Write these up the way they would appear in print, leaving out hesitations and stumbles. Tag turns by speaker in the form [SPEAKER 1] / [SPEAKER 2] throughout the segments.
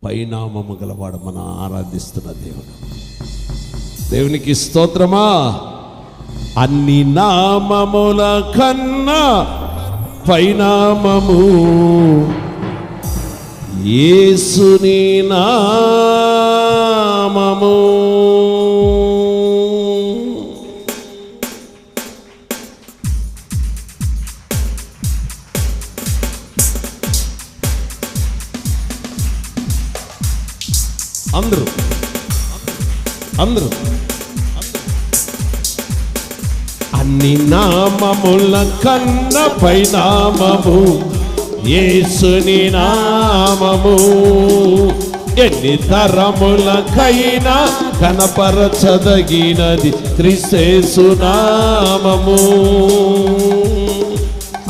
[SPEAKER 1] పైనామము గలవాడు మనం ఆరాధిస్తున్న దేవుడు. దేవునికి స్తోత్రమా. అన్ని నామముల కన్నా పైనామము యేసుని నామము. అందరూ అన్ని నామముల కన్న పైనామము యేసుని నామము. ఎన్ని తరములకైనా కనపరచదగినది క్రీస్తు నామము.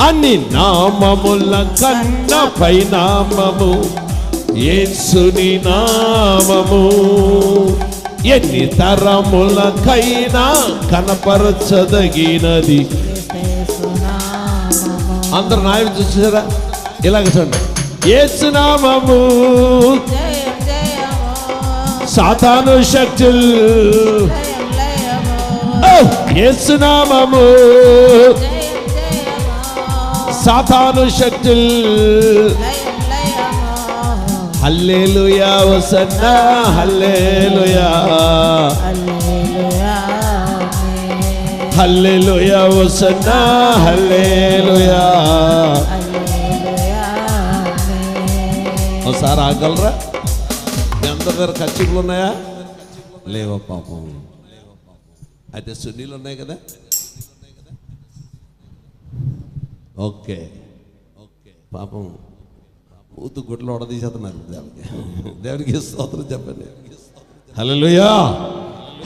[SPEAKER 1] అన్ని నామముల కన్న పైనామము యేసుని నామము. ఎన్ని తరములకైనా కనపరచదగినది. అందరు నాయకు చూసారా? ఇలాగ చూడండి. యేసు నామము సాతాను శక్తులు. యేసు నామము సాతాను శక్తులు. హల్లెలూయా హోసన్నా హల్లెలూయా హల్లెలూయా హోసన్నా హల్లెలూయా. ఒకసారి ఆగలరా? మీ అందరి దగ్గర ఖర్చులు ఉన్నాయా? లేవా పాపం. అయితే సున్నీలు ఉన్నాయి కదా. ఓకే పాపం ఊతు గుడ్లు ఓడదీసేస్తున్నారు. దేవునికి స్తోత్రం చెప్పండి. హల్లెలూయా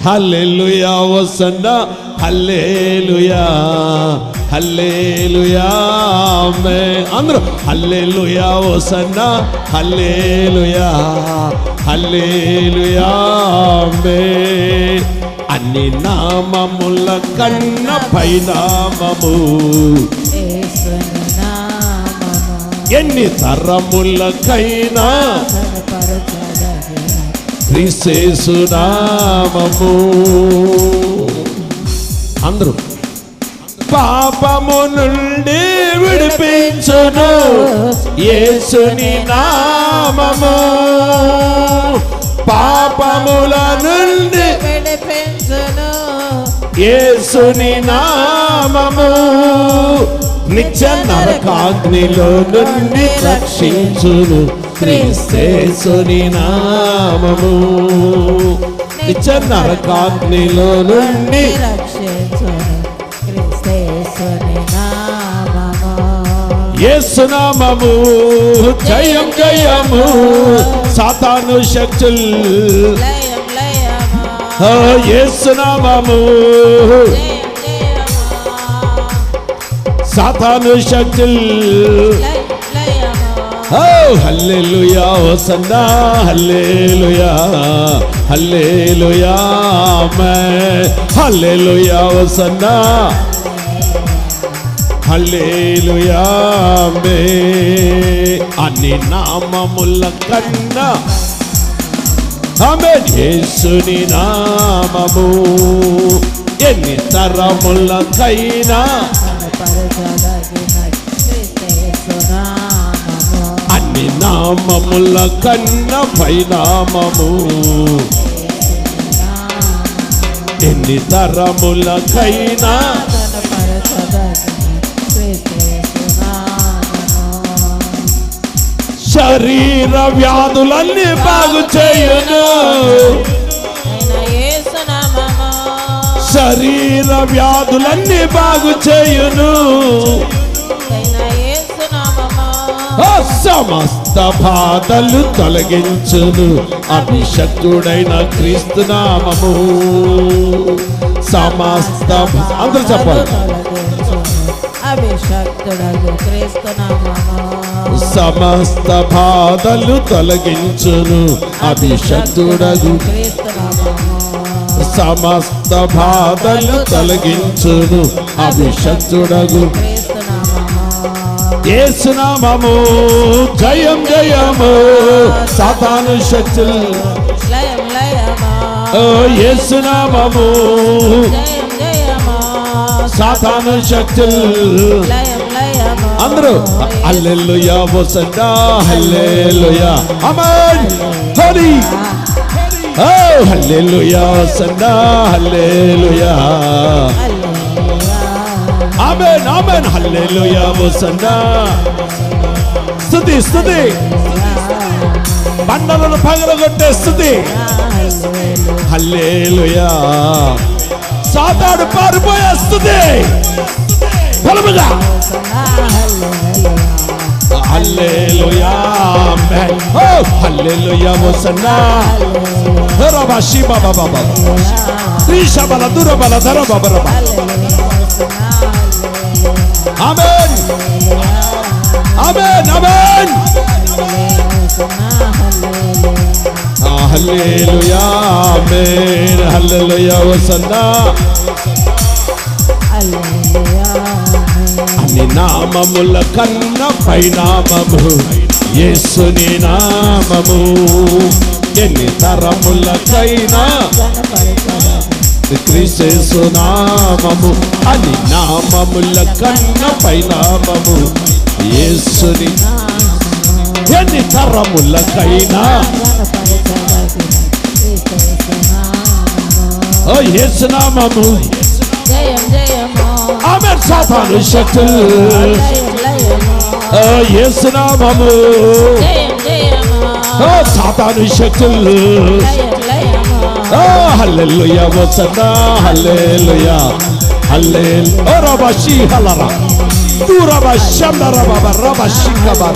[SPEAKER 1] హల్లెలూయా హోసన్నా హల్లెలూయా హల్లెలూయా ఆమేన్. అందరూ హల్లెలూయా హోసన్నా హల్లెలూయా హల్లెలూయా ఆమేన్. అన్ని నామముల కన్న పైనామము ఎన్ని తరములకైనా క్రీస్తు నామము. అందరూ పాపము నుండి విడిపించును యేసుని నామము. పాపముల నుండి విడిపించును యేసుని నామము. నిత్య నరకాగ్నిలో నుండి రక్షించును క్రీస్తుని నామము. నిత్య నరకాగ్నిలో నుండి రక్షించును క్రీస్తుని నామము. యేసు నామము జయం జయము. సాతాను శక్తులు యేసు నామము. సాతాను శక్తులు హల్లెలూయా హోసన్నా హల్లెలూయా హల్లెలూయా ఆమేన్. హల్లెలూయా హోసన్నా హల్లెలూయా ఆమేన్. అన్ని నామముల కన్నా ఆమేన్ యేసుని నామము. ఎన్ని తరములకైనా అన్ని నామముల కన్న పైనామము ఎన్ని తరములకైనా శరీర వ్యాధులన్నీ బాగు చేయును. శరీర వ్యాధులన్నీ బాగు చేయును. సమస్త బాధలు తొలగించును అభిషక్తుడైన క్రీస్తు నామము. సమస్త అందరూ చెప్పాలి. అభిషక్తుడైన క్రీస్తు నామము. సమస్త బాధలు తొలగించును అభిషక్తుడగు క్రీస్తు నామము. సమస్త బాధలు తొలగించును అభిషక్తుడగు క్రీస్తు నామము. యేసు నామము జయం జయము. సాతాను శక్తులు
[SPEAKER 2] లయం లయమా
[SPEAKER 1] ఓ యేసు నామము
[SPEAKER 2] జయం జయమా
[SPEAKER 1] సాతాను శక్తులు
[SPEAKER 2] లయం లయమా
[SPEAKER 1] అందరూ హల్లెలూయా హోసన్నా హల్లెలూయా ఆమేన్ హోలీ ఓ హల్లెలూయా హోసన్నా హల్లెలూయా ఆమేన్ ఆమేన్ హల్లెలూయా హోసన్నా స్తుతి స్తుతి బండలను పగలగొట్టే స్తుతి హల్లెలూయా సాతాను పారిపోయే స్తుతి బలముగా హల్లెలూయా ఆమేన్ ఓ హల్లెలూయా హోసన్నా రబా షిబా బాబా బాబా త్రిషబల దురబల దరబా బరబా ఆమేన్ ఆమేన్ ఆమేన్ హల్లెలూయా ఆమేన్ హల్లెలూయా హోసన్నా అన్ని నామముల కన్న పైనామము యేసుని నామము ఎన్ని తరములకైనా క్రీస్తు నామము అన్ని నామముల కన్న పైనామము యేసుని ఎన్ని తరములకైనా ఓ యేసు నామము
[SPEAKER 2] జయం జయమా
[SPEAKER 1] ఆమేన్ సాతాను శక్తులు ఓ యేసు నామము
[SPEAKER 2] జయం జయమా
[SPEAKER 1] ఓ సాతాను శక్తులు
[SPEAKER 2] లయం లయమా
[SPEAKER 1] ఓ హల్లెలూయా హోసన్నా హల్లెలూయా హల్లెల్ ఓ రబషి హలరా దూరబా షందరా బాబా రబషి కబా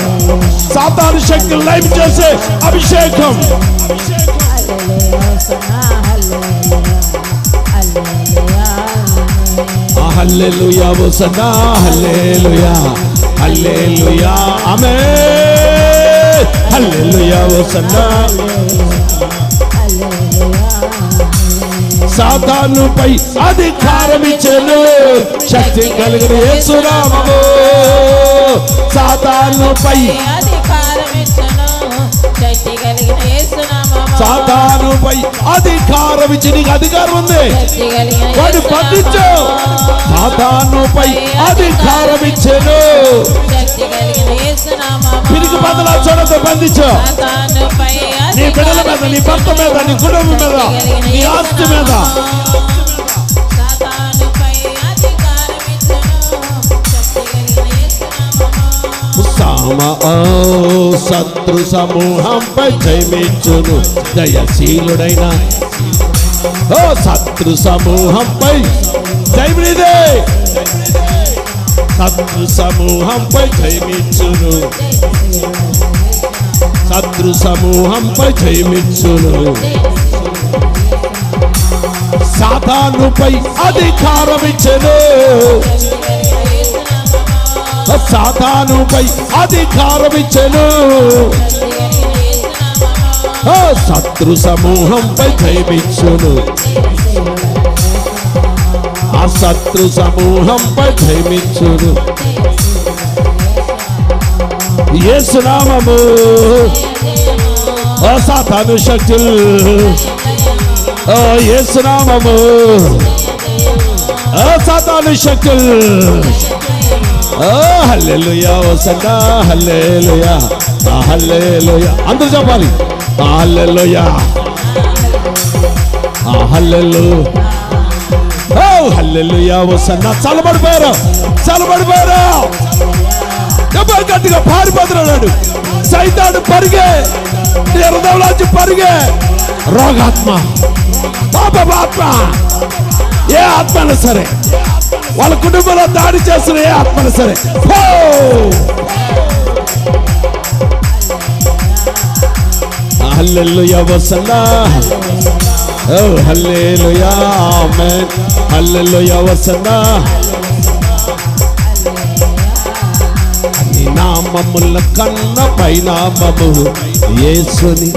[SPEAKER 1] సాతాను శక్తులు లైవ్ చేసే అభిషేకం హల్లెలూయా హోసన్నా హల్లెలూయా హల్లెలూయా ఆమేన్ హల్లెలూయా హోసన్నా సాతానుపై అధికారం ఇచ్చెను శక్తి కలిగిన యేసు నామము సాతానుపై
[SPEAKER 2] అధికారం ఇచ్చెను శక్తి కలిగిన యేసు నామము
[SPEAKER 1] సాతానుపై అధికారం ఇచ్చి నీకు అధికారం ఉంది
[SPEAKER 2] శక్తి కలిగిన
[SPEAKER 1] వాడు బంధించు సాతానుపై అధికారం ఇచ్చెను
[SPEAKER 2] శక్తి కలిగిన యేసు నామము
[SPEAKER 1] పిరికి బదలా చూడతో బంధించు
[SPEAKER 2] సాతానుపై
[SPEAKER 1] నీ బిడ్డల మీద నీ భర్త మీద నీ కుటుంబం మీద నీ ఆస్తి మీద
[SPEAKER 2] సాతానుపై అధికారం ఇచ్చెను శక్తి కలిగిన యేసు నామము
[SPEAKER 1] శత్రు సమూహంపై జయమిచ్చును జయశీలుడైన ఓ శత్రు సమూహంపై జయమిదే శత్రు సమూహంపై జయమిచ్చును శత్రు సమూహంపై జయమిచ్చును సాతానుపై అధికారం ఇచ్చెను సాతానుపై అధికారం ఇచ్చెను శత్రు సమూహంపై జయమిచ్చును ఆ శత్రు సమూహంపై జయమిచ్చును యేసు నామము ఓ సాతాను శక్తులు ఓ యేసు నామము ఓ సాతాను శక్తులు ఓ హల్లెలూయా హోసన్నా హల్లెలూయా హల్లెలూయా అందరూ చెప్పాలి హల్లెలూయా హల్లెలూయా ఓ హల్లెలూయా హోసన్నా చల్లబడిపోయారు ఎవరు గట్టిగా పారిపోతున్నాడు సైతాను పరిగే హృదయంలోంచి పరిగే రోగాత్మ పాపాత్మ ఏ ఆత్మైనా సరే వాళ్ళ కుటుంబంలో దాడి చేస్తున్న ఏ ఆత్మైనా సరే హల్లెలూయా హోసన్నా ఓ హల్లెలూయా ఆమేన్ హల్లెలూయా హోసన్నా నీ నామముల కన్న పైనామము యేసుని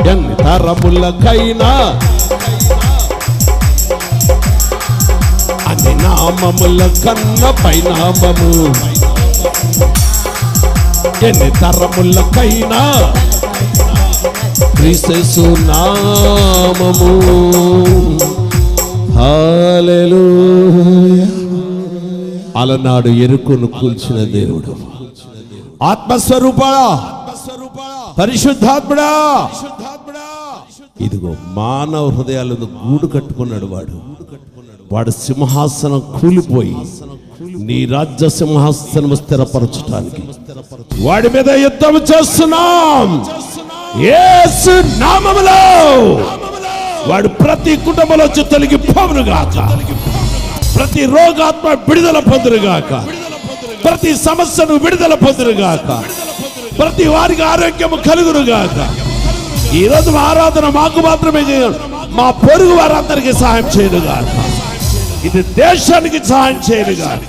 [SPEAKER 1] ఎన్ని తరములకైనా అన్ని నామముల కన్న పైనామము ఎన్ని తరములకైనా క్రీస్తు నామము. హల్లెలూయా. అలనాడు ఎరుకను కూల్చిన దేవుడు, ఆత్మస్వరూపా, పరిశుద్ధాత్ముడా, ఇదిగో మానవ హృదయాలను గూడు కట్టుకున్నాడు. వాడు సింహాసనం కూలిపోయి నీ రాజ్య సింహాసనం స్థిరపరచడానికి వాడి మీద యుద్ధం చేస్తున్నాం. యేసు నామములో వాడు ప్రతి కుటుంబంలో తొలగిపోవునుగాక, ప్రతి రోగాత్మ విడుదల పొందునుగాక, ప్రతి సమస్యను విడుదల పొందునుగాక, ప్రతి వారికి ఆరోగ్యము కలుగునుగాక. ఈరోజు ఆరాధన మాకు మాత్రమే చేయాలి, మా పొరుగు వారందరికీ సహాయం చేయనుగాక, ఇది దేశానికి సహాయం చేయనుగాక.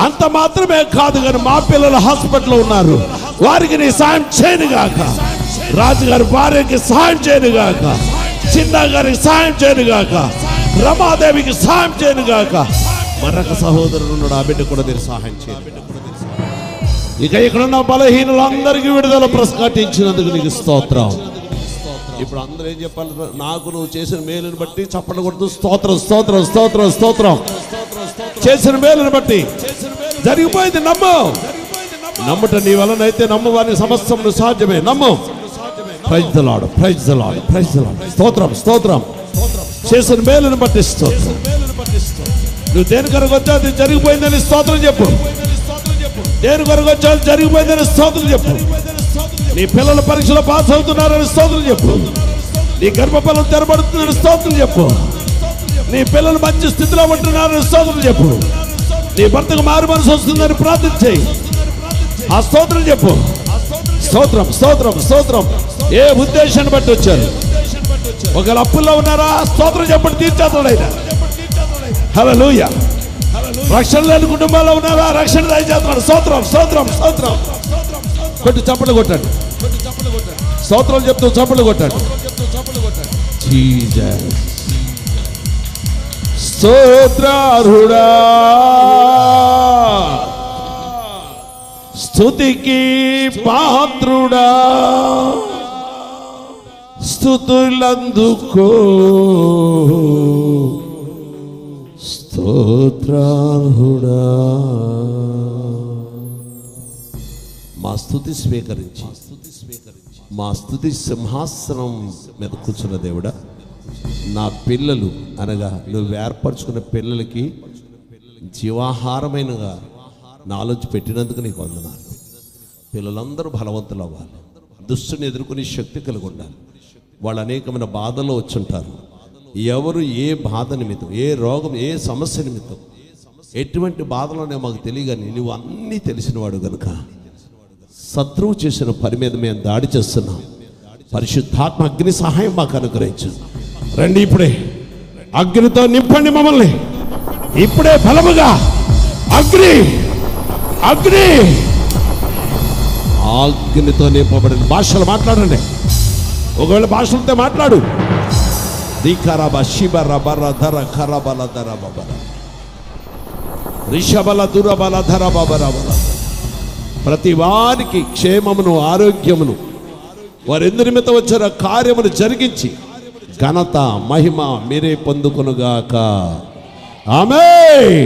[SPEAKER 1] అంత మాత్రమే కాదు కానీ మా పిల్లలు హాస్పిటల్లో ఉన్నారు, వారికి నీ సహాయం చేయనుగాక. రాజుగారి భార్యకి సహాయం చేయనుగాక, చిన్న గారికి సహాయం చేయనుగాక, రమాదేవికి సహాయం చేయనుగాక. మరొక సహోదరుడు ఉన్నాడు, ఆ బిడ్డ కూడా మీరు సహాయం చేయండి. ఇక ఇక్కడున్న బలహీనులందరికీ విడుదల ప్రకటించినందుకు నీకు స్తోత్రం. ఇప్పుడు అందరూ ఏం చెప్పాలి? నాకు నువ్వు చేసిన మేలుని బట్టి చప్పట్లు కొడుతూ స్తోత్రం స్తోత్రం స్తోత్రం స్తోత్రం. చేసిన మేలుని బట్టి జరిగిపోయింది. నమ్ము, నమ్ముట నీ వలనైతే నమ్మవాని సమస్తమును సాధ్యమే. నమ్ము. Praise the Lord, praise the Lord, praise the Lord. స్తోత్రం స్తోత్రం. చేసిన మేలుని బట్టి స్తోత్రం. నువ్వు దేని కొరకు వచ్చావు? జరిగిపోయిందని స్తోత్రం చెప్పు. దేని కొరకు వచ్చావు? జరిగిపోయిందని స్తోత్రం చెప్పు. నీ పిల్లల పరీక్షలో పాస్ అవుతున్నారని స్తోత్రం చెప్పు. నీ గర్భఫలం తెరబడుతుందని స్తోత్రం చెప్పు. నీ పిల్లలు మంచి స్థితిలో ఉంటున్నారని స్తోత్రం చెప్పు. నీ భర్తకు మారు మనసు వస్తుందని ప్రార్థన చేయి. ఆ స్తోత్రం చెప్పు. స్తోత్రం స్తోత్రం స్తోత్రం. ఏ ఉద్దేశాన్ని బట్టి వచ్చారు? ఒకవేళ అప్పుల్లో ఉన్నారా? స్తోత్రం చెప్పండి, తీర్చేస్తాడు ఆయన. హల్లెలూయా. రక్షణ లేని కుటుంబాల్లో ఉన్నారా? రక్షణ దయచేస్తున్నాడు. స్తోత్రం స్తోత్రం స్తోత్రం. కొట్టి చప్పట్లు కొట్టండి. స్తోత్రం చెప్తూ చప్పట్లు కొట్టండి. జీసస్ స్తోత్రార్హుడా, స్తుతికి పాత్రుడా, స్తుతులందుకో స్తోత్రార్హుడా. మా స్తుతి స్వీకరించి మా స్తుతి సింహాసనం మీద కూర్చున్న దేవుడా, నా పిల్లలు అనగా నువ్వు ఏర్పరచుకున్న పిల్లలకి జీవాహారమైనగా నాలెడ్జ్ పెట్టినందుకు నీకు వందనాలు. పిల్లలందరూ బలవంతులు అవ్వాలి, దుష్టుని ఎదుర్కొనే శక్తి కలిగి ఉండాలి. వాళ్ళు అనేకమైన బాధల్లో వచ్చుంటారు. ఎవరు ఏ బాధ నిమిత్తం, ఏ రోగం, ఏ సమస్య నిమిత్తం, ఎటువంటి బాధలోనే మాకు తెలియగాని నువ్వు అన్నీ తెలిసినవాడు కనుక శత్రువు చేసిన పని మీద మేము దాడి చేస్తున్నాం. పరిశుద్ధాత్మ అగ్ని సహాయం మాకు అనుగ్రహించు. రండి, ఇప్పుడే అగ్నితో నింపండి మమ్మల్ని. ఇప్పుడే బలముగా అగ్ని అగ్ని అగ్నితో నింపబడిన భాషలు మాట్లాడండి. ఒకవేళ భాషలతో మాట్లాడు. దీకరబ శిబర బర ధర ఖరబల ధర బబర రిషబల దురబల ధర బబర. ప్రతి వారికి క్షేమమును ఆరోగ్యమును వారెందు నిమిత్తం వచ్చిన కార్యమును జరిగించి ఘనత మహిమ మీరే పొందుకొనుగాక. ఆమేన్.